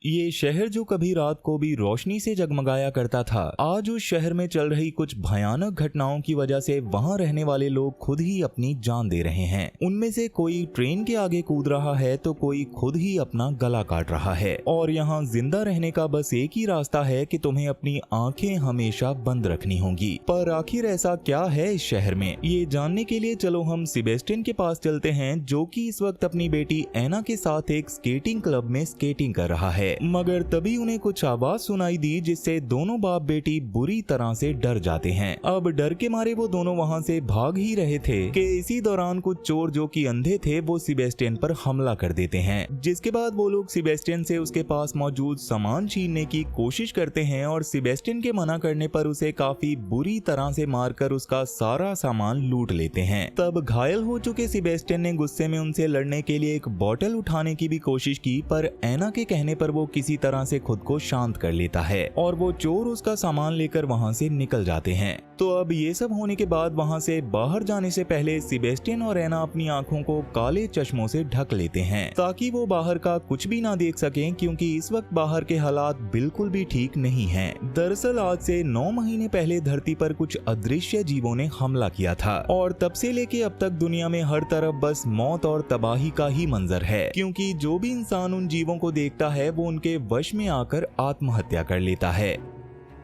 ये शहर जो कभी रात को भी रोशनी से जगमगाया करता था, आज उस शहर में चल रही कुछ भयानक घटनाओं की वजह से वहां रहने वाले लोग खुद ही अपनी जान दे रहे हैं। उनमें से कोई ट्रेन के आगे कूद रहा है तो कोई खुद ही अपना गला काट रहा है। और यहाँ जिंदा रहने का बस एक ही रास्ता है कि तुम्हें अपनी आंखें हमेशा बंद रखनी होंगी। पर आखिर ऐसा क्या है इस शहर में, ये जानने के लिए चलो हम सेबेस्टियन के पास चलते हैं, जो कि इस वक्त अपनी बेटी एना के साथ एक स्केटिंग क्लब में स्केटिंग कर रहा है। मगर तभी उन्हें कुछ आवाज सुनाई दी जिससे दोनों बाप बेटी बुरी तरह से डर जाते हैं। अब डर के मारे वो दोनों वहाँ से भाग ही रहे थे कि इसी दौरान कुछ चोर जो कि अंधे थे वो सेबेस्टियन पर हमला कर देते हैं। जिसके बाद वो लोग सेबेस्टियन से उसके पास मौजूद सामान छीनने की कोशिश करते हैं और सेबेस्टियन के मना करने पर उसे काफी बुरी तरह से मारकर उसका सारा सामान लूट लेते हैं। तब घायल हो चुके सेबेस्टियन ने गुस्से में उनसे लड़ने के लिए एक बोतल उठाने की भी कोशिश की, पर एना के कहने पर वो किसी तरह से खुद को शांत कर लेता है और वो चोर उसका सामान लेकर वहाँ से निकल जाते हैं। तो अब ये सब होने के बाद वहाँ से बाहर जाने से पहले सेबेस्टियन और एना अपनी आंखों को काले चश्मों से ढक लेते हैं ताकि वो बाहर का कुछ भी ना देख सकें, क्योंकि इस वक्त बाहर के हालात बिल्कुल भी ठीक नहीं हैं। दरअसल आज से 9 महीने पहले धरती पर कुछ अदृश्य जीवों ने हमला किया था और तब से लेके अब तक दुनिया में हर तरफ बस मौत और तबाही का ही मंजर है, क्योंकि जो भी इंसान उन जीवों को देखता है वो उनके वश में आकर आत्महत्या कर लेता है।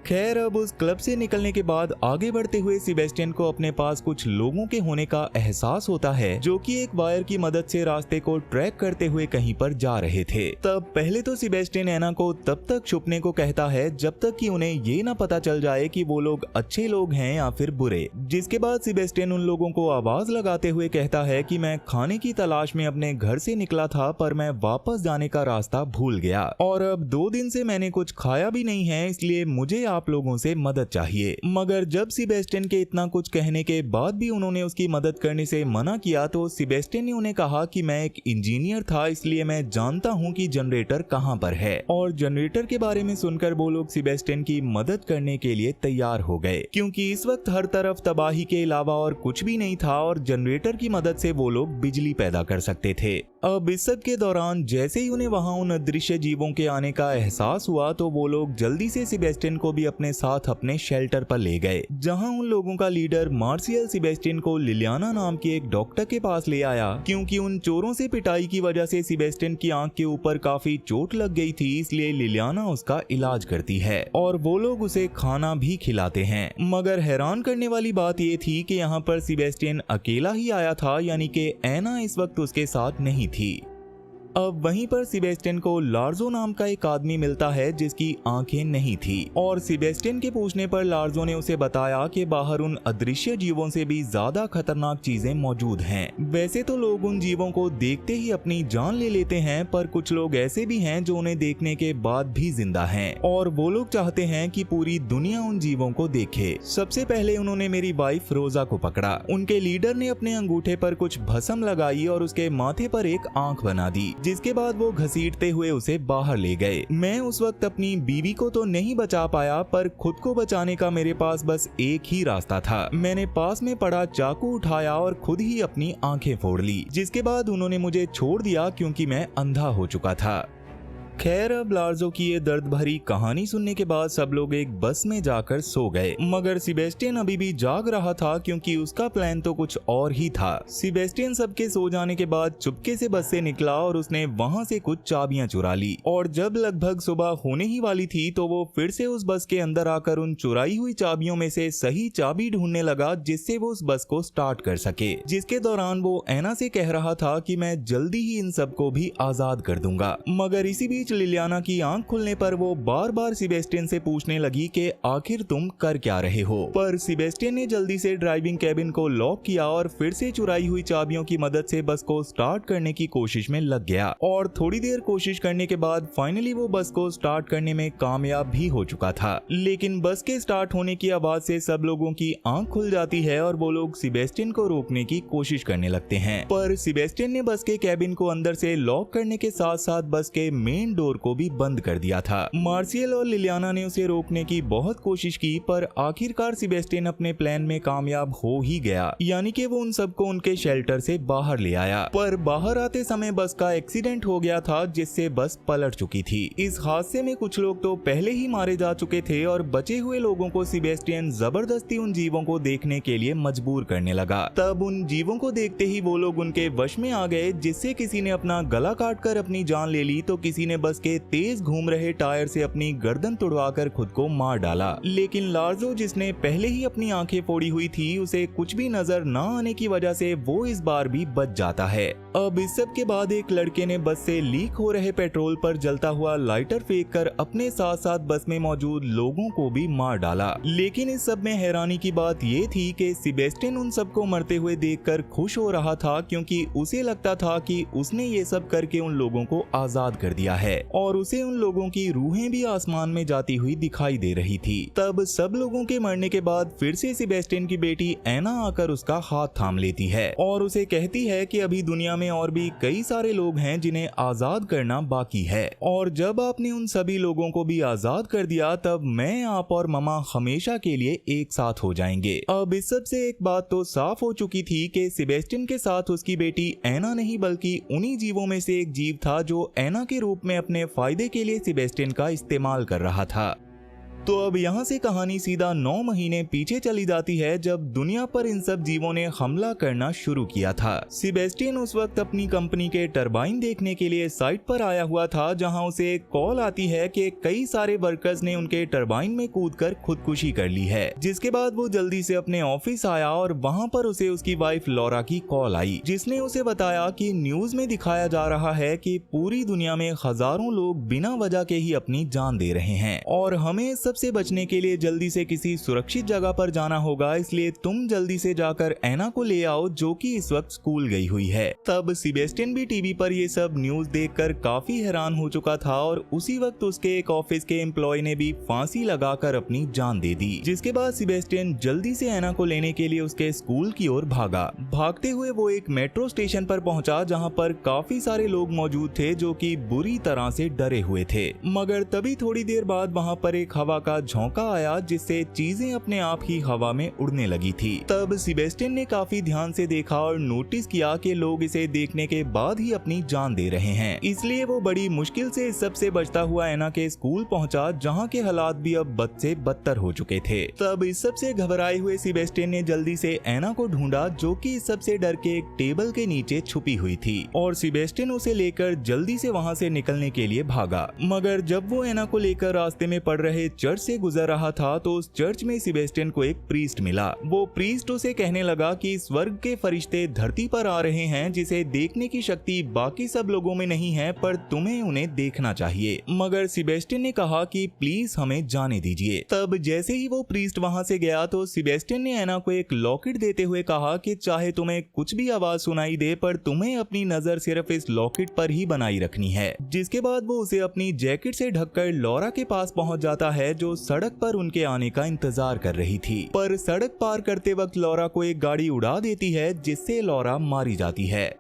खैर, अब उस क्लब से निकलने के बाद आगे बढ़ते हुए सेबेस्टियन को अपने पास कुछ लोगों के होने का एहसास होता है जो कि एक वायर की मदद से रास्ते को ट्रैक करते हुए कहीं पर जा रहे थे। तब पहले तो सेबेस्टियन एना को तब तक छुपने को कहता है जब तक कि उन्हें ये ना पता चल जाए कि वो लोग अच्छे लोग हैं या फिर बुरे। जिसके बाद सेबेस्टियन उन लोगों को आवाज लगाते हुए कहता है कि मैं खाने की तलाश में अपने घर से निकला था, पर मैं वापस जाने का रास्ता भूल गया और अब 2 दिन से मैंने कुछ खाया भी नहीं है, इसलिए मुझे आप लोगों से मदद चाहिए। मगर जब सेबेस्टियन के इतना कुछ कहने के बाद भी उन्होंने उसकी मदद करने से मना किया तो सेबेस्टियन ने उन्हें कहा कि मैं एक इंजीनियर था, इसलिए मैं जानता हूं कि जनरेटर कहां पर है। और जनरेटर के बारे में सुनकर वो लोग सेबेस्टियन की मदद करने के लिए तैयार हो गए, क्योंकि इस वक्त हर तरफ तबाही के अलावा और कुछ भी नहीं था और जनरेटर की मदद से वो लोग बिजली पैदा कर सकते थे। अब इस सब के दौरान जैसे ही उन्हें वहां उन अदृश्य जीवों के आने का एहसास हुआ तो वो लोग जल्दी से सेबेस्टियन को भी अपने साथ अपने शेल्टर पर ले गए, जहां उन लोगों का लीडर मार्शियल सेबेस्टियन को लिलियाना नाम के एक डॉक्टर के पास ले आया, क्योंकि उन चोरों से पिटाई की वजह से सेबेस्टियन की आंख के ऊपर काफी चोट लग गई थी, इसलिए लिलियाना उसका इलाज करती है और वो लोग उसे खाना भी खिलाते हैं। मगर हैरान करने वाली बात ये थी कि यहाँ पर सेबेस्टियन अकेला ही आया था, यानी कि एना इस वक्त उसके साथ नहीं थी। अब वहीं पर सेबेस्टियन को लार्जो नाम का एक आदमी मिलता है जिसकी आंखें नहीं थी और सेबेस्टियन के पूछने पर लार्जो ने उसे बताया कि बाहर उन अदृश्य जीवों से भी ज्यादा खतरनाक चीजें मौजूद हैं। वैसे तो लोग उन जीवों को देखते ही अपनी जान ले लेते हैं, पर कुछ लोग ऐसे भी हैं जो उन्हें देखने के बाद भी जिंदा हैं और वो लोग चाहते हैं कि पूरी दुनिया उन जीवों को देखे। सबसे पहले उन्होंने मेरी वाइफ रोजा को पकड़ा। उनके लीडर ने अपने अंगूठे पर कुछ भस्म लगाई और उसके माथे पर एक आंख बना दी, जिसके बाद वो घसीटते हुए उसे बाहर ले गए। मैं उस वक्त अपनी बीवी को तो नहीं बचा पाया, पर खुद को बचाने का मेरे पास बस एक ही रास्ता था। मैंने पास में पड़ा चाकू उठाया और खुद ही अपनी आंखें फोड़ ली, जिसके बाद उन्होंने मुझे छोड़ दिया क्योंकि मैं अंधा हो चुका था। खैर, अब लार्जो की ये दर्द भरी कहानी सुनने के बाद सब लोग एक बस में जाकर सो गए, मगर सेबेस्टियन अभी भी जाग रहा था क्योंकि उसका प्लान तो कुछ और ही था। सेबेस्टियन सबके सो जाने के बाद चुपके से बस से निकला और उसने वहां से कुछ चाबियां चुरा ली और जब लगभग सुबह होने ही वाली थी तो वो फिर से उस बस के अंदर आकर उन चुराई हुई चाबियों में से सही चाबी ढूंढने लगा जिससे वो उस बस को स्टार्ट कर सके। जिसके दौरान वो एना से कह रहा था कि मैं जल्दी ही इन सबको भी आजाद कर दूंगा। मगर इसी बीच लिलियाना की आंख खुलने पर वो बार बार सेबेस्टियन से पूछने लगी कि आखिर तुम कर क्या रहे हो। पर सेबेस्टियन ने जल्दी से ड्राइविंग कैबिन को लॉक किया और फिर से चुराई हुई चाबियों की मदद से बस को स्टार्ट करने की कोशिश में लग गया और थोड़ी देर कोशिश करने के बाद फाइनली वो बस को स्टार्ट करने में कामयाब भी हो चुका था। लेकिन बस के स्टार्ट होने की आवाज से सब लोगों की आंख खुल जाती है और वो लोग सेबेस्टियन को रोकने की कोशिश करने लगते हैं, पर सेबेस्टियन ने बस के कैबिन को अंदर से लॉक करने के साथ साथ बस के मेन डोर को भी बंद कर दिया था। मार्सियल और लिलियाना ने उसे रोकने की बहुत कोशिश की, पर आखिरकार सेबेस्टियन अपने प्लान में कामयाब हो ही गया, यानी कि वो उन सबको उनके शेल्टर से बाहर ले आया। पर बाहर आते समय बस का एक्सीडेंट हो गया था, जिससे बस पलट चुकी थी। इस हादसे में कुछ लोग तो पहले ही मारे जा चुके थे और बचे हुए लोगों को सेबेस्टियन जबरदस्ती उन जीवों को देखने के लिए मजबूर करने लगा। तब उन जीवों को देखते ही वो लोग उनके वश में आ गए, जिससे किसी ने अपना गला काटकर अपनी जान ले ली, तो किसी ने बस के तेज घूम रहे टायर से अपनी गर्दन तुड़वाकर खुद को मार डाला। लेकिन लार्जो, जिसने पहले ही अपनी आंखें फोड़ी हुई थी, उसे कुछ भी नजर न आने की वजह से वो इस बार भी बच जाता है। अब इस सब के बाद एक लड़के ने बस से लीक हो रहे पेट्रोल पर जलता हुआ लाइटर फेंक कर अपने साथ साथ बस में मौजूद लोगों को भी मार डाला। लेकिन इस सब में हैरानी की बात ये थी कि सेबेस्टियन उन सबको मरते हुए देखकर खुश हो रहा था, क्योंकि उसे लगता था कि उसने ये सब करके उन लोगों को आजाद कर दिया है और उसे उन लोगों की रूहें भी आसमान में जाती हुई दिखाई दे रही थी। तब सब लोगों के मरने के बाद फिर से सेबेस्टियन की बेटी एना आकर उसका हाथ थाम लेती है और उसे कहती है कि अभी दुनिया में और भी कई सारे लोग हैं जिन्हें आजाद करना बाकी है, और जब आपने उन सभी लोगों को भी आजाद कर दिया, तब मैं, आप और ममा हमेशा के लिए एक साथ हो जाएंगे। अब इस सब से एक बात तो साफ हो चुकी थी कि सेबेस्टियन के साथ उसकी बेटी एना नहीं, बल्कि उन्हीं जीवों में से एक जीव था जो एना के रूप में अपने फायदे के लिए सेबेस्टियन का इस्तेमाल कर रहा था। तो अब यहाँ से कहानी सीधा 9 महीने पीछे चली जाती है, जब दुनिया पर इन सब जीवों ने हमला करना शुरू किया था। सेबेस्टियन उस वक्त अपनी कंपनी के टरबाइन देखने के लिए साइट पर आया हुआ था, जहाँ उसे एक कॉल आती है कि कई सारे वर्कर्स ने उनके टरबाइन में कूदकर खुदकुशी कर ली है। जिसके बाद वो जल्दी से अपने ऑफिस आया और वहाँ पर उसे उसकी वाइफ लॉरा की कॉल आई, जिसने उसे बताया कि न्यूज में दिखाया जा रहा है कि पूरी दुनिया में हजारों लोग बिना वजह के ही अपनी जान दे रहे हैं और हमें से बचने के लिए जल्दी से किसी सुरक्षित जगह पर जाना होगा, इसलिए तुम जल्दी से जाकर एना को ले आओ, जो कि इस वक्त स्कूल गई हुई है। तब सेबेस्टियन भी टीवी पर ये सब न्यूज देखकर काफी हैरान हो चुका था और उसी वक्त उसके एक ऑफिस के एम्प्लॉय ने भी फांसी लगाकर अपनी जान दे दी। जिसके बाद सेबेस्टियन जल्दी से एना को लेने के लिए उसके स्कूल की ओर भागा। भागते हुए वो एक मेट्रो स्टेशन पर पहुंचा, जहां पर काफी सारे लोग मौजूद थे जो कि बुरी तरह से डरे हुए थे। मगर तभी थोड़ी देर बाद वहां पर एक हवा का झोंका आया, जिससे चीजें अपने आप ही हवा में उड़ने लगी थी। तब सेबेस्टियन ने काफी ध्यान से देखा और नोटिस किया कि लोग इसे देखने के बाद ही अपनी जान दे रहे हैं। इसलिए वो बड़ी मुश्किल से इस सब से बचता हुआ एना के स्कूल पहुंचा, जहां के हालात भी अब बद से बदतर हो चुके थे। तब इस सब से घबराए हुए सेबेस्टियन ने जल्दी से एना को ढूंढा, जो कि इस सब से डर के एक टेबल के नीचे छुपी हुई थी, और सेबेस्टियन उसे लेकर जल्दी से वहां से निकलने के लिए भागा। मगर जब वो एना को लेकर रास्ते में पड़ रहे चर्च से गुजर रहा था, तो उस चर्च में सेबेस्टियन को एक प्रीस्ट मिला। वो प्रीस्ट उसे कहने लगा कि स्वर्ग के फरिश्ते धरती पर आ रहे हैं, जिसे देखने की शक्ति बाकी सब लोगों में नहीं है, पर तुम्हें उन्हें देखना चाहिए। मगर सेबेस्टियन ने कहा कि प्लीज हमें जाने दीजिए। तब जैसे ही वो प्रीस्ट वहां से गया, तो सेबेस्टियन ने एना को एक लॉकेट देते हुए कहा कि चाहे तुम्हें कुछ भी आवाज सुनाई दे, पर तुम्हें अपनी नजर सिर्फ इस लॉकेट पर ही बनाई रखनी है। जिसके बाद वो उसे अपनी जैकेट से ढककर लॉरा के पास पहुंच जाता है, जो सड़क पर उनके आने का इंतजार कर रही थी। पर सड़क पार करते वक्त लॉरा को एक गाड़ी उड़ा देती है, जिससे लॉरा मारी जाती है।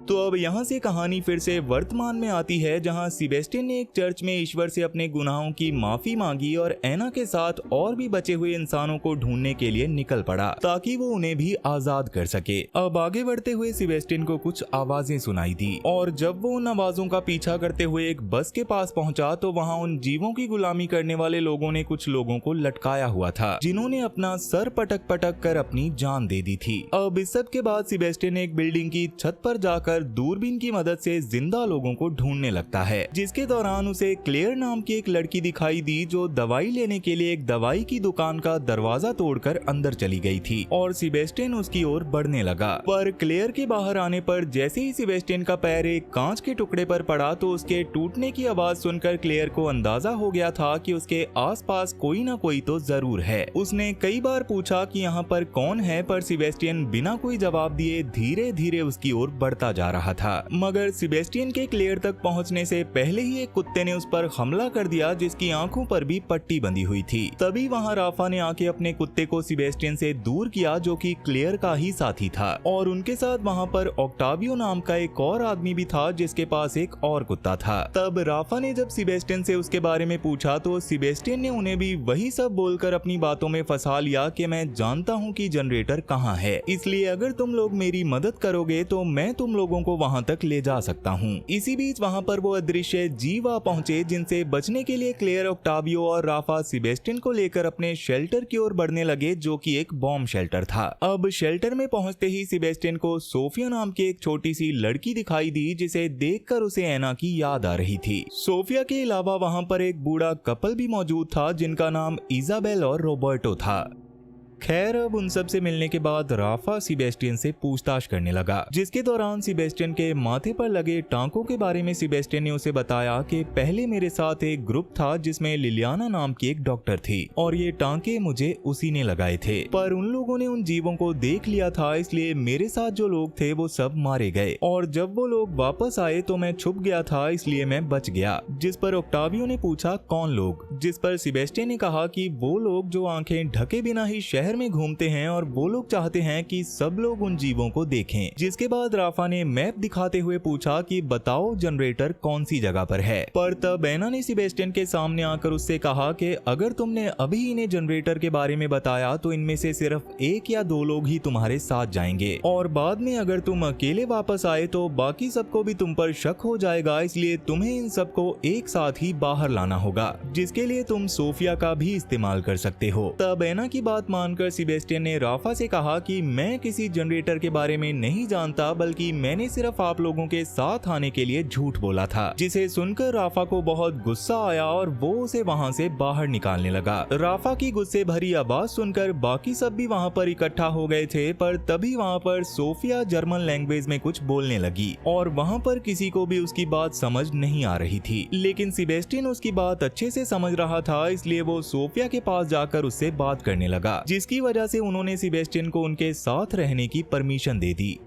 तो अब यहाँ से कहानी फिर से वर्तमान में आती है, जहाँ सेबेस्टियन ने एक चर्च में ईश्वर से अपने गुनाहों की माफी मांगी और एना के साथ और भी बचे हुए इंसानों को ढूंढने के लिए निकल पड़ा, ताकि वो उन्हें भी आजाद कर सके। अब आगे बढ़ते हुए सेबेस्टियन को कुछ आवाजें सुनाई दी, और जब वो उन आवाजों का पीछा करते हुए एक बस के पास पहुंचा, तो वहाँ उन जीवों की गुलामी करने वाले लोगों ने कुछ लोगों को लटकाया हुआ था, जिन्होंने अपना सर पटक पटक कर अपनी जान दे दी थी। अब इस सब के बाद सेबेस्टियन एक बिल्डिंग की छत पर जाकर दूरबीन की मदद से जिंदा लोगों को ढूंढने लगता है, जिसके दौरान उसे क्लेयर नाम की एक लड़की दिखाई दी, जो दवाई लेने के लिए एक दवाई की दुकान का दरवाजा तोड़कर अंदर चली गई थी, और सेबेस्टियन उसकी ओर बढ़ने लगा। पर क्लेयर के बाहर आने पर जैसे ही सेबेस्टियन का पैर एक कांच के टुकड़े पर पड़ा, तो उसके टूटने की आवाज सुनकर क्लेयर को अंदाजा हो गया था कि उसके आसपास कोई ना कोई तो जरूर है। उसने कई बार पूछा कि यहाँ पर कौन है, पर सेबेस्टियन बिना कोई जवाब दिए धीरे धीरे उसकी ओर बढ़ता जा जा रहा था, मगर सेबेस्टियन के क्लेयर तक पहुंचने से पहले ही एक कुत्ते ने उस पर हमला कर दिया, जिसकी आंखों पर भी पट्टी बंधी हुई थी। तभी वहां राफा ने आके अपने कुत्ते को सेबेस्टियन से दूर किया, जो कि क्लेयर का ही साथी था, और उनके साथ वहां पर ऑक्टावियो नाम का एक और आदमी भी था, जिसके पास एक और कुत्ता था। तब राफा ने जब सेबेस्टियन से उसके बारे में पूछा तो सेबेस्टियन ने उन्हें भी वही सब बोलकर अपनी बातों में फंसा लिया कि मैं जानता हूँ कि जनरेटर कहाँ है, इसलिए अगर तुम लोग मेरी मदद करोगे तो मैं तुम लोगों को वहाँ तक ले जा सकता हूँ। इसी बीच वहाँ पर वो अदृश्य जीव आ पहुँचे, जिनसे बचने के लिए क्लेयर, ऑक्टावियो और राफा सेबेस्टियन को लेकर अपने शेल्टर की ओर बढ़ने लगे, जो कि एक बॉम्ब शेल्टर था। अब शेल्टर में पहुँचते ही सेबेस्टियन को सोफिया नाम की एक छोटी सी लड़की दिखाई दी, जिसे देखकर उसे ऐना की याद आ रही थी। सोफिया के अलावा वहाँ पर एक बूढ़ा कपल भी मौजूद था, जिनका नाम इजाबेल और रॉबर्टो था। खैर, अब उन सब से मिलने के बाद राफा सेबेस्टियन से पूछताछ करने लगा, जिसके दौरान सेबेस्टियन के माथे पर लगे टांकों के बारे में सेबेस्टियन ने उसे बताया कि पहले मेरे साथ एक ग्रुप था जिसमें लिलियाना नाम की एक डॉक्टर थी, और ये टांके मुझे उसी ने लगाए थे, पर उन लोगों ने उन जीवों को देख लिया था, इसलिए मेरे साथ जो लोग थे वो सब मारे गए, और जब वो लोग वापस आए तो मैं छुप गया था, इसलिए मैं बच गया। जिस पर ऑक्टावियो ने पूछा कौन लोग, जिस पर सेबेस्टियन ने कहा कि वो लोग जो आंखें ढके बिना ही शहर में घूमते हैं, और वो लोग चाहते हैं कि सब लोग उन जीवों को देखें। जिसके बाद राफा ने मैप दिखाते हुए पूछा कि बताओ जनरेटर कौन सी जगह पर है, पर तब ऐना ने सेबेस्टियन के सामने आकर उससे कहा कि अगर तुमने अभी इन्हें जनरेटर के बारे में बताया तो इनमें से सिर्फ 1 या 2 लोग ही तुम्हारे साथ जाएंगे, और बाद में अगर तुम अकेले वापस आए तो बाकी सबको भी तुम पर शक हो जाएगा, इसलिए तुम्हें इन सबको एक साथ ही बाहर लाना होगा, जिसके लिए तुम सोफिया का भी इस्तेमाल कर सकते हो। तब ऐना की बात मानकर सेबेस्टियन ने राफा से कहा कि मैं किसी जनरेटर के बारे में नहीं जानता, बल्कि मैंने सिर्फ आप लोगों के साथ आने के लिए झूठ बोला था। जिसे सुनकर राफा को बहुत गुस्सा आया और वो उसे वहाँ से बाहर निकालने लगा। राफा की गुस्से भरी आवाज सुनकर बाकी सब भी वहाँ पर इकट्ठा हो गए थे, पर तभी वहाँ पर सोफिया जर्मन लैंग्वेज में कुछ बोलने लगी, और वहाँ पर किसी को भी उसकी बात समझ नहीं आ रही थी, लेकिन सेबेस्टियन उसकी बात अच्छे से समझ रहा था, इसलिए वो सोफिया के पास जाकर उससे बात करने लगा, जिसकी वजह से उन्होंने सेबेस्टियन को उनके साथ रहने की परमिशन दे दी।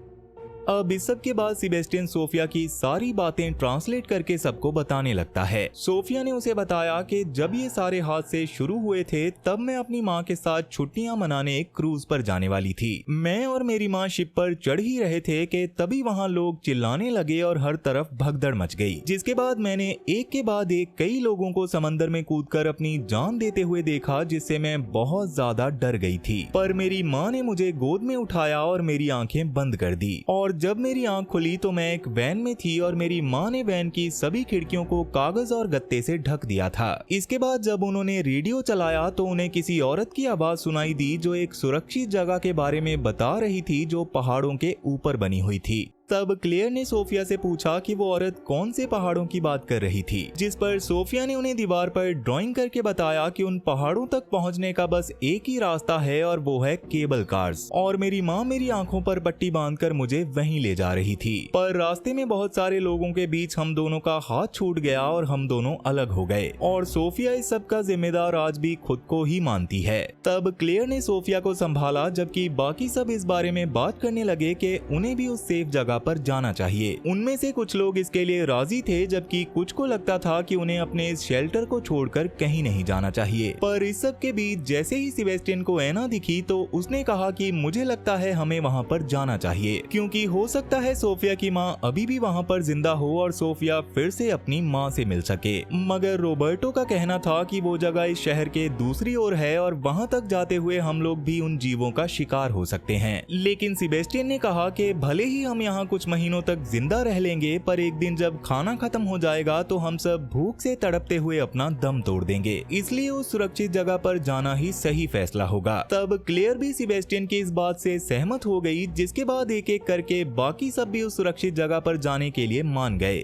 अब इस सब के बाद सेबेस्टियन सोफिया की सारी बातें ट्रांसलेट करके सबको बताने लगता है। सोफिया ने उसे बताया कि जब ये सारे हादसे शुरू हुए थे तब मैं अपनी माँ के साथ छुट्टियां मनाने एक क्रूज पर जाने वाली थी। मैं और मेरी माँ शिप पर चढ़ ही रहे थे कि तभी वहाँ लोग चिल्लाने लगे और हर तरफ भगदड़ मच गई, जिसके बाद मैंने एक के बाद एक कई लोगों को समंदर में कूदकर अपनी जान देते हुए देखा, जिससे मैं बहुत ज्यादा डर गई थी। पर मेरी माँ ने मुझे गोद में उठाया और मेरी आंखें बंद कर दी, और जब मेरी आंख खुली तो मैं एक वैन में थी और मेरी माँ ने वैन की सभी खिड़कियों को कागज और गत्ते से ढक दिया था। इसके बाद जब उन्होंने रेडियो चलाया तो उन्हें किसी औरत की आवाज सुनाई दी जो एक सुरक्षित जगह के बारे में बता रही थी, जो पहाड़ों के ऊपर बनी हुई थी। तब क्लेयर ने सोफिया से पूछा कि वो औरत कौन से पहाड़ों की बात कर रही थी, जिस पर सोफिया ने उन्हें दीवार पर ड्राइंग करके बताया कि उन पहाड़ों तक पहुंचने का बस एक ही रास्ता है और वो है केबल कार्स, और मेरी माँ मेरी आंखों पर पट्टी बांधकर मुझे वहीं ले जा रही थी। पर रास्ते में बहुत सारे लोगों के बीच हम दोनों का हाथ छूट गया और हम दोनों अलग हो गए, और सोफिया इस सब का जिम्मेदार आज भी खुद को ही मानती है। तब क्लेयर ने सोफिया को संभाला, जबकि बाकी सब इस बारे में बात करने लगे कि उन्हें भी उस सेफ जगह पर जाना चाहिए। उनमें से कुछ लोग इसके लिए राजी थे, जबकि कुछ को लगता था कि उन्हें अपने इस शेल्टर को छोड़कर कहीं नहीं जाना चाहिए। पर इस सब के बीच जैसे ही सेबेस्टियन को ऐना दिखी तो उसने कहा कि मुझे लगता है हमें वहाँ पर जाना चाहिए, क्योंकि हो सकता है सोफिया की माँ अभी भी वहाँ पर जिंदा हो और सोफिया फिर से अपनी माँ से मिल सके। मगर रॉबर्टो का कहना था कि वो जगह इस शहर के दूसरी ओर है और वहाँ तक जाते हुए हम लोग भी उन जीवों का शिकार हो सकते हैं। लेकिन सेबेस्टियन ने कहा कि भले ही हम यहाँ कुछ महीनों तक जिंदा रह लेंगे, पर एक दिन जब खाना खत्म हो जाएगा तो हम सब भूख से तड़पते हुए अपना दम तोड़ देंगे, इसलिए उस सुरक्षित जगह पर जाना ही सही फैसला होगा। तब क्लेयर भी सेबेस्टियन की इस बात से सहमत हो गई, जिसके बाद एक एक करके बाकी सब भी उस सुरक्षित जगह पर जाने के लिए मान गए।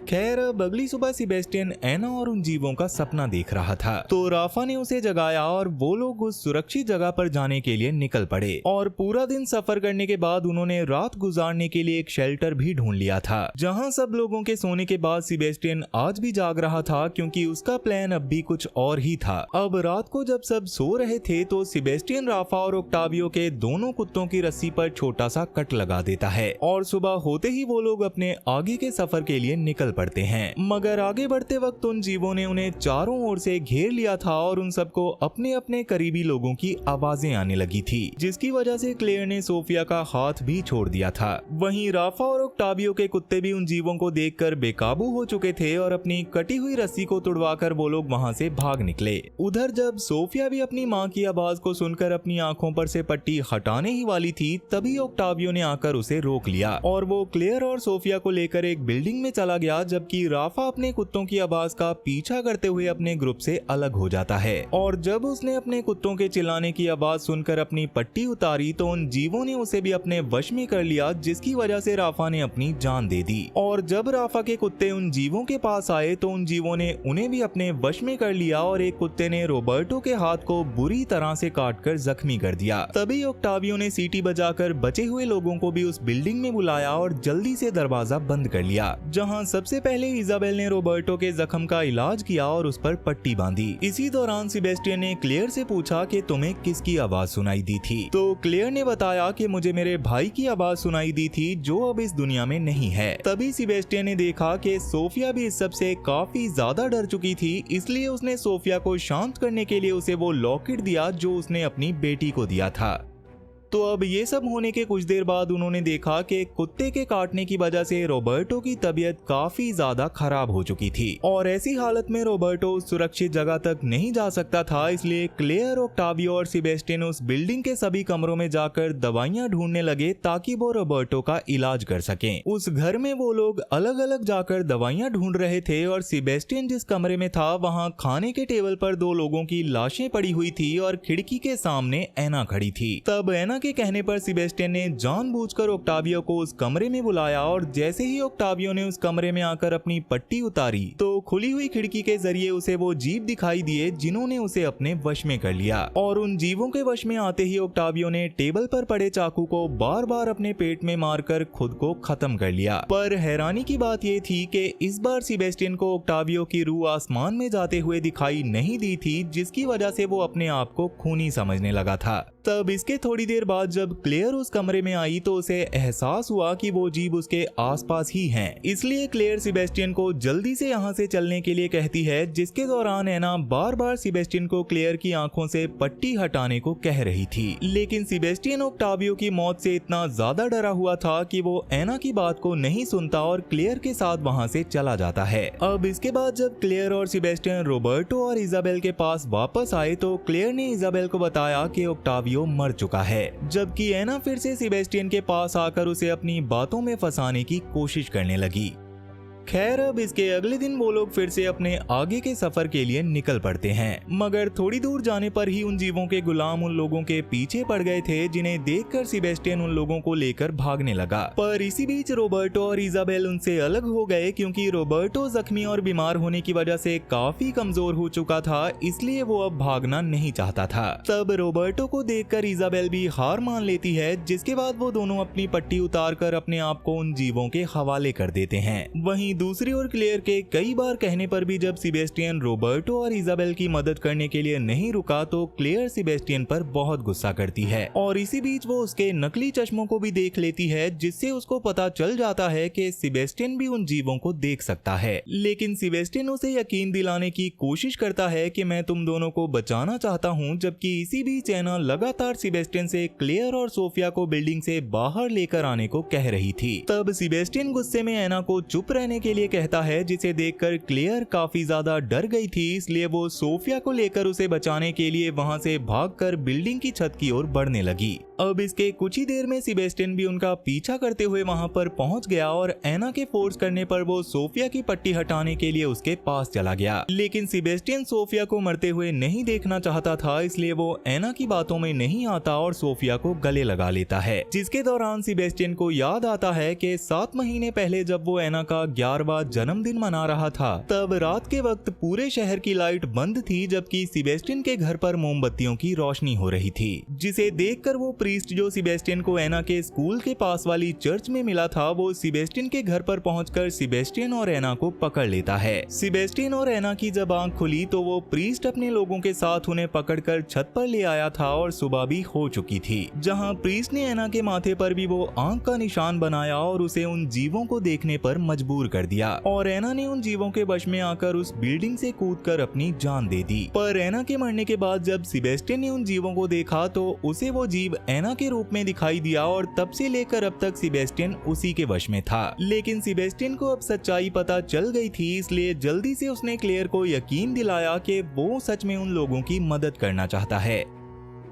खैर अब अगली सुबह सेबेस्टियन एना और उन जीवों का सपना देख रहा था, तो राफा ने उसे जगाया और वो लोग उस सुरक्षित जगह पर जाने के लिए निकल पड़े। और पूरा दिन सफर करने के बाद उन्होंने रात गुजारने के लिए एक शेल्टर भी ढूंढ लिया था, जहां सब लोगों के सोने के बाद सेबेस्टियन आज भी जाग रहा था, क्योंकि उसका प्लान अब भी कुछ और ही था। अब रात को जब सब सो रहे थे तो सेबेस्टियन राफा और ओक्टावियो के दोनों कुत्तों की रस्सी पर छोटा सा कट लगा देता है और सुबह होते ही वो लोग अपने आगे के सफर के लिए निकल पड़ते हैं। मगर आगे बढ़ते वक्त उन जीवों ने उन्हें चारों ओर से घेर लिया था और उन सबको अपने अपने करीबी लोगों की आवाजें आने लगी थी, जिसकी वजह से क्लेयर ने सोफिया का हाथ भी छोड़ दिया था। वहीं राफा और ओक्टावियो के कुत्ते भी उन जीवों को देखकर बेकाबू हो चुके थे और अपनी कटी हुई रस्सी को तुड़वाकर वो लोग वहां से भाग निकले। उधर जब सोफिया भी अपनी माँ की आवाज को सुनकर अपनी आंखों पर से पट्टी हटाने ही वाली थी, तभी ओक्टावियो ने आकर उसे रोक लिया और वो क्लेयर और सोफिया को लेकर एक बिल्डिंग में चला गया, जबकि राफा अपने कुत्तों की आवाज का पीछा करते हुए अपने ग्रुप से अलग हो जाता है। और जब उसने अपने कुत्तों के चिल्लाने की आवाज सुनकर अपनी पट्टी उतारी तो उन जीवों ने उसे भी अपने वश में कर लिया, जिसकी वजह से राफा ने अपनी जान दे दी। और जब राफा के कुत्ते उन जीवों के पास आए तो उन जीवों ने उन्हें भी अपने वश में कर लिया और एक कुत्ते ने रॉबर्टो के हाथ को बुरी तरह से काटकर जख्मी कर दिया। तभी ओक्टावियो ने सीटी बजाकर बचे हुए लोगों को भी उस बिल्डिंग में बुलाया और जल्दी से दरवाजा बंद कर लिया, जहां सबसे पहले इजाबेल ने रॉबर्टो के जख्म का इलाज किया और उस पर पट्टी बांधी। इसी दौरान सेबेस्टियन ने क्लेयर से पूछा कि तुम्हें किसकी आवाज सुनाई दी थी, तो क्लेयर ने बताया कि मुझे मेरे भाई की आवाज सुनाई दी थी, जो अब इस दुनिया में नहीं है। तभी सेबेस्टियन ने देखा कि सोफिया भी इस सब से काफी ज्यादा डर चुकी थी, इसलिए उसने सोफिया को शांत करने के लिए उसे वो लॉकेट दिया जो उसने अपनी बेटी को दिया था। तो अब ये सब होने के कुछ देर बाद उन्होंने देखा कि कुत्ते के काटने की वजह से रॉबर्टो की तबीयत काफी ज्यादा खराब हो चुकी थी और ऐसी हालत में रॉबर्टो सुरक्षित जगह तक नहीं जा सकता था। इसलिए क्लेयर, ओक्टावियो और सेबेस्टियन उस बिल्डिंग के सभी कमरों में जाकर दवाइयां ढूंढने लगे ताकि वो रॉबर्टो का इलाज कर सकें। उस घर में वो लोग अलग अलग जाकर दवाइयां ढूंढ रहे थे और सेबेस्टियन जिस कमरे में था वहाँ खाने के टेबल पर दो लोगों की लाशें पड़ी हुई थी और खिड़की के सामने एना खड़ी थी। तब एना के कहने पर सेबेस्टियन ने जानबूझकर ओक्टावियो को उस कमरे में बुलाया और जैसे ही ओक्टावियो ने उस कमरे में आकर अपनी पट्टी उतारी तो खुली हुई खिड़की के जरिए उसे वो जीव दिखाई दिए जिन्होंने उसे अपने वश में कर लिया। और उन जीवों के वश में आते ही ओक्टावियो ने टेबल पर पड़े चाकू को बार बार अपने पेट में मारकर खुद को खत्म कर लिया। पर हैरानी की बात ये थी कि इस बार सेबेस्टियन को ओक्टावियो की रूह आसमान में जाते हुए दिखाई नहीं दी थी, जिसकी वजह से वो अपने आप को खूनी समझने लगा था। तब इसके थोड़ी देर बाद जब क्लेयर उस कमरे में आई तो उसे एहसास हुआ कि वो जीव उसके आसपास ही हैं। इसलिए क्लेयर सेबेस्टियन को जल्दी से यहाँ से चलने के लिए कहती है, जिसके दौरान एना बार बार सेबेस्टियन को क्लेयर की आंखों से पट्टी हटाने को कह रही थी। लेकिन सेबेस्टियन ओक्टावियो की मौत से इतना ज्यादा डरा हुआ था कि वो एना की बात को नहीं सुनता और क्लेयर के साथ वहाँ से चला जाता है। अब इसके बाद जब क्लेयर और सेबेस्टियन रॉबर्टो और इजाबेल के पास वापस आए तो क्लेयर ने इजाबेल को बताया कि ओक्टावियो मर चुका है, जबकि एना फिर से सेबेस्टियन के पास आकर उसे अपनी बातों में फंसाने की कोशिश करने लगी। खैर अब इसके अगले दिन वो लोग फिर से अपने आगे के सफर के लिए निकल पड़ते हैं, मगर थोड़ी दूर जाने पर ही उन जीवों के गुलाम उन लोगों के पीछे पड़ गए थे, जिन्हें देखकर सेबेस्टियन उन लोगों को लेकर भागने लगा। पर इसी बीच रॉबर्टो और इजाबेल उनसे अलग हो गए, क्योंकि रॉबर्टो जख्मी और बीमार होने की वजह से काफी कमजोर हो चुका था, इसलिए वो अब भागना नहीं चाहता था। तब रॉबर्टो को देखकर इजाबेल भी हार मान लेती है, जिसके बाद वो दोनों अपनी पट्टी उतार कर अपने आप को उन जीवों के हवाले कर देते हैं। वहीं दूसरी ओर क्लेयर के कई बार कहने पर भी जब सेबेस्टियन रॉबर्टो और इजाबेल की मदद करने के लिए नहीं रुका तो क्लेयर सेबेस्टियन पर बहुत गुस्सा करती है और इसी बीच वो उसके नकली चश्मों को भी देख लेती है, जिससे उसको पता चल जाता है कि सेबेस्टियन भी उन जीवों को देख सकता है। लेकिन सेबेस्टियन उसे यकीन दिलाने की कोशिश करता है कि मैं तुम दोनों को बचाना चाहता हूँ, जबकि इसी बीच एना लगातार सेबेस्टियन से क्लेयर और सोफिया को बिल्डिंग से बाहर लेकर आने को कह रही थी। तब सेबेस्टियन गुस्से में एना को चुप रहने के लिए कहता है, जिसे देखकर क्लेयर काफी ज्यादा डर गई थी, इसलिए वो सोफिया को लेकर उसे बचाने के लिए वहां से भागकर बिल्डिंग की छत की ओर बढ़ने लगी। अब इसके कुछ ही देर में सेबेस्टियन भी उनका पीछा करते हुए वहां पर पहुंच गया और एना के फोर्स करने पर वो सोफिया की पट्टी हटाने के लिए उसके पास चला गया। लेकिन सेबेस्टियन सोफिया को मरते हुए नहीं देखना चाहता था, इसलिए वो एना की बातों में नहीं आता और सोफिया को गले लगा लेता है। जिसके दौरान सेबेस्टियन को याद आता है कि 7 महीने पहले जब वो एना का 11वां जन्मदिन मना रहा था, तब रात के वक्त पूरे शहर की लाइट बंद थी, जबकि सेबेस्टियन के घर पर मोमबत्तियों की रोशनी हो रही थी। जिसे देखकर वो प्रीस्ट जो सेबेस्टियन को एना के स्कूल के पास वाली चर्च में मिला था, वो सेबेस्टियन के घर पर पहुंचकर सेबेस्टियन और एना को पकड़ लेता है। सेबेस्टियन और एना की जब आंख खुली तो वो प्रीस्ट अपने लोगों के साथ उन्हें पकड़कर छत पर ले आया था और सुबह भी हो चुकी थी, जहां प्रीस्ट ने एना के माथे पर भी वो आंख का निशान बनाया और उसे उन जीवों को देखने पर मजबूर कर दिया। और एना ने उन जीवों के वश में आकर उस बिल्डिंग से कूदकर अपनी जान दे दी। पर एना के मरने के बाद जब सेबेस्टियन ने उन जीवों को देखा तो उसे वो जीव एना के रूप में दिखाई दिया और तब से लेकर अब तक सेबेस्टियन उसी के वश में था। लेकिन सेबेस्टियन को अब सच्चाई पता चल गई थी, इसलिए जल्दी से उसने क्लेयर को यकीन दिलाया कि वो सच में उन लोगों की मदद करना चाहता है।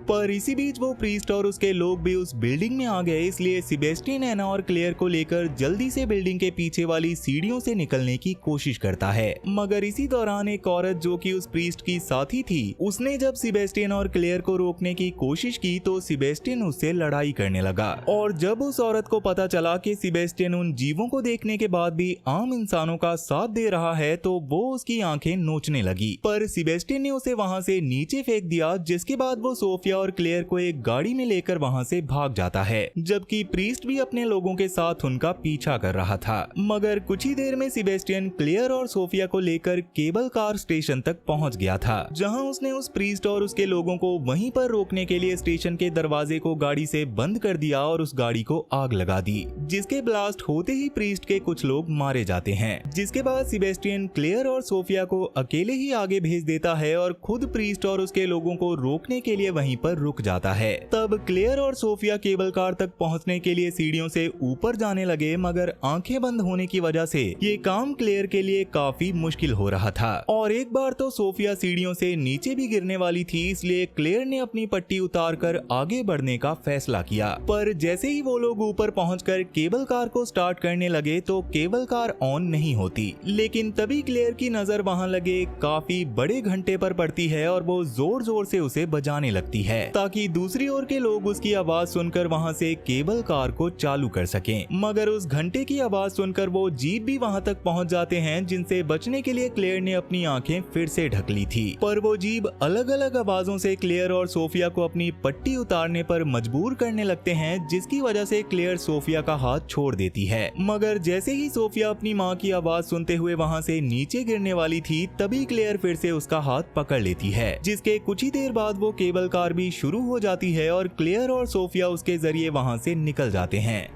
पर इसी बीच वो प्रीस्ट और उसके लोग भी उस बिल्डिंग में आ गए, इसलिए सेबेस्टियन एना और क्लेयर को लेकर जल्दी से बिल्डिंग के पीछे वाली सीढ़ियों से निकलने की कोशिश करता है। मगर इसी दौरान एक औरत जो कि उस प्रीस्ट की साथी थी, उसने जब सेबेस्टियन और क्लेयर को रोकने की कोशिश की तो सेबेस्टियन उससे लड़ाई करने लगा। और जब उस औरत को पता चला कि सेबेस्टियन उन जीवों को देखने के बाद भी आम इंसानों का साथ दे रहा है, तो वो उसकी आंखें नोचने लगी। पर सेबेस्टियन ने उसे वहां से नीचे फेंक दिया, जिसके बाद वो सोफिया और क्लेयर को एक गाड़ी में लेकर वहां से भाग जाता है, जबकि प्रीस्ट भी अपने लोगों के साथ उनका पीछा कर रहा था। मगर कुछ ही देर में सेबेस्टियन क्लेयर और सोफिया को लेकर केबल कार स्टेशन तक पहुंच गया था, जहां उसने उस प्रीस्ट और उसके लोगों को वहीं पर रोकने के लिए स्टेशन के दरवाजे को गाड़ी से बंद कर दिया और उस गाड़ी को आग लगा दी, जिसके ब्लास्ट होते ही प्रीस्ट के कुछ लोग मारे जाते हैं। जिसके बाद सेबेस्टियन क्लेयर और सोफिया को अकेले ही आगे भेज देता है और खुद प्रीस्ट और उसके लोगों को रोकने के लिए वहीं पर रुक जाता है। तब क्लेयर और सोफिया केबल कार तक पहुंचने के लिए सीढ़ियों से ऊपर जाने लगे, मगर आंखें बंद होने की वजह से ये काम क्लेयर के लिए काफी मुश्किल हो रहा था। और एक बार तो सोफिया सीढ़ियों से नीचे भी गिरने वाली थी, इसलिए क्लेयर ने अपनी पट्टी उतारकर आगे बढ़ने का फैसला किया। पर जैसे ही वो लोग ऊपर पहुंचकर केबल कार को स्टार्ट करने लगे तो केबल कार ऑन नहीं होती। लेकिन तभी क्लेयर की नजर वहां लगे काफी बड़े घंटे पर पड़ती है और वो जोर जोर से उसे बजाने लगती है, ताकि दूसरी ओर के लोग उसकी आवाज सुनकर वहां से केबल कार को चालू कर सकें। मगर उस घंटे की आवाज सुनकर वो जीप भी वहां तक पहुंच जाते हैं, जिनसे बचने के लिए क्लेयर ने अपनी आंखें फिर से ढक ली थी। पर वो जीप अलग अलग आवाजों से क्लेयर और सोफिया को अपनी पट्टी उतारने पर मजबूर करने लगते हैं, जिसकी वजह से क्लेयर सोफिया का हाथ छोड़ देती है। मगर जैसे ही सोफिया अपनी माँ की आवाज सुनते हुए वहां से नीचे गिरने वाली थी, तभी क्लेयर फिर से उसका हाथ पकड़ लेती है, जिसके कुछ ही देर बाद वो केबल कार भी शुरू हो जाती है और क्लेयर और सोफिया उसके जरिए वहां से निकल जाते हैं।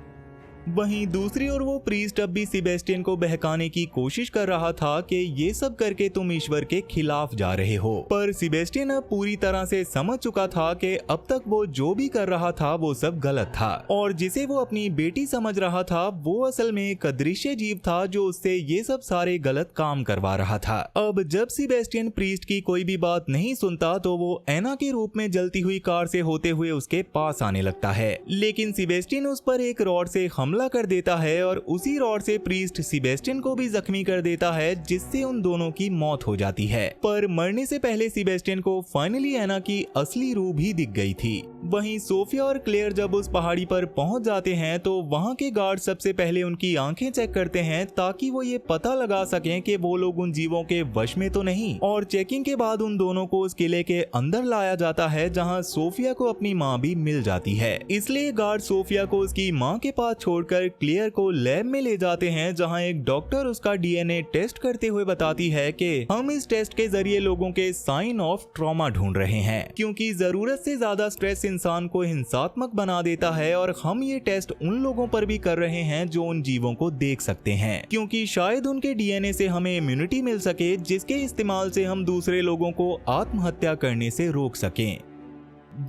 वहीं दूसरी ओर वो प्रीस्ट अब भी सेबेस्टियन को बहकाने की कोशिश कर रहा था कि ये सब करके तुम ईश्वर के खिलाफ जा रहे हो। पर सेबेस्टियन अब पूरी तरह से समझ चुका था कि अब तक वो जो भी कर रहा था वो सब गलत था, और जिसे वो अपनी बेटी समझ रहा था वो असल में एक अदृश्य जीव था जो उससे ये सब सारे गलत काम करवा रहा था। अब जब सेबेस्टियन प्रीस्ट की कोई भी बात नहीं सुनता तो वो एना के रूप में जलती हुई कार से होते हुए उसके पास आने लगता है, लेकिन सेबेस्टियन उस पर एक रॉड से हमला कर देता है और उसी रॉड से प्रीस्ट सेबेस्टियन को भी जख्मी कर देता है, जिससे उन दोनों की मौत हो जाती है। पर मरने से पहले सेबेस्टियन को फाइनली एना की असली रूह भी दिख गई थी। वहीं सोफिया और क्लेयर जब उस पहाड़ी पर पहुंच जाते हैं तो वहां के गार्ड सबसे पहले उनकी आंखें चेक करते हैं, ताकि वो ये पता लगा सकें कि वो लोग उन जीवों के वश में तो नहीं। और चेकिंग के बाद उन दोनों को उस किले के अंदर लाया जाता है, जहां सोफिया को अपनी माँ भी मिल जाती है। इसलिए गार्ड सोफिया को उसकी माँ के पास छोड़कर क्लेयर को लैब में ले जाते हैं, जहां एक डॉक्टर उसका डीएनए टेस्ट करते हुए बताती है कि हम इस टेस्ट के जरिए लोगों के साइन ऑफ ट्रॉमा ढूंढ रहे हैं, क्योंकि जरूरत से ज्यादा स्ट्रेस इंसान को हिंसात्मक बना देता है। और हम ये टेस्ट उन लोगों पर भी कर रहे हैं जो उन जीवों को देख सकते हैं, क्योंकि शायद उनके डीएनए से हमें इम्यूनिटी मिल सके, जिसके इस्तेमाल से हम दूसरे लोगों को आत्महत्या करने से रोक सकें।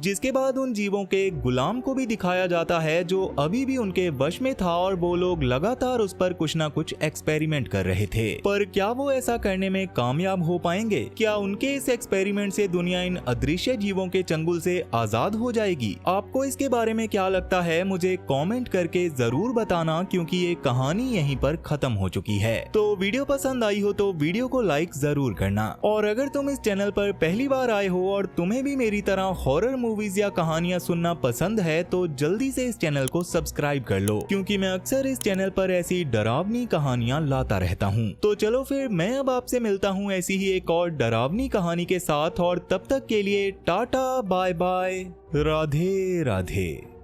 जिसके बाद उन जीवों के गुलाम को भी दिखाया जाता है जो अभी भी उनके वश में था और वो लोग लगातार उस पर कुछ ना कुछ एक्सपेरिमेंट कर रहे थे। पर क्या वो ऐसा करने में कामयाब हो पाएंगे? क्या उनके इस एक्सपेरिमेंट से दुनिया इन अदृश्य जीवों के चंगुल से आजाद हो जाएगी? आपको इसके बारे में क्या लगता है मुझे कमेंट करके जरूर बताना, क्योंकि ये कहानी यहीं पर खत्म हो चुकी है। तो वीडियो पसंद आई हो तो वीडियो को लाइक जरूर करना, और अगर तुम इस चैनल पर पहली बार आए हो और तुम्हें भी मेरी तरह हॉरर मूवीज या कहानियां सुनना पसंद है तो जल्दी से इस चैनल को सब्सक्राइब कर लो, क्योंकि मैं अक्सर इस चैनल पर ऐसी डरावनी कहानियां लाता रहता हूं। तो चलो फिर मैं अब आपसे मिलता हूं ऐसी ही एक और डरावनी कहानी के साथ, और तब तक के लिए tata bye bye, Radhe Radhe.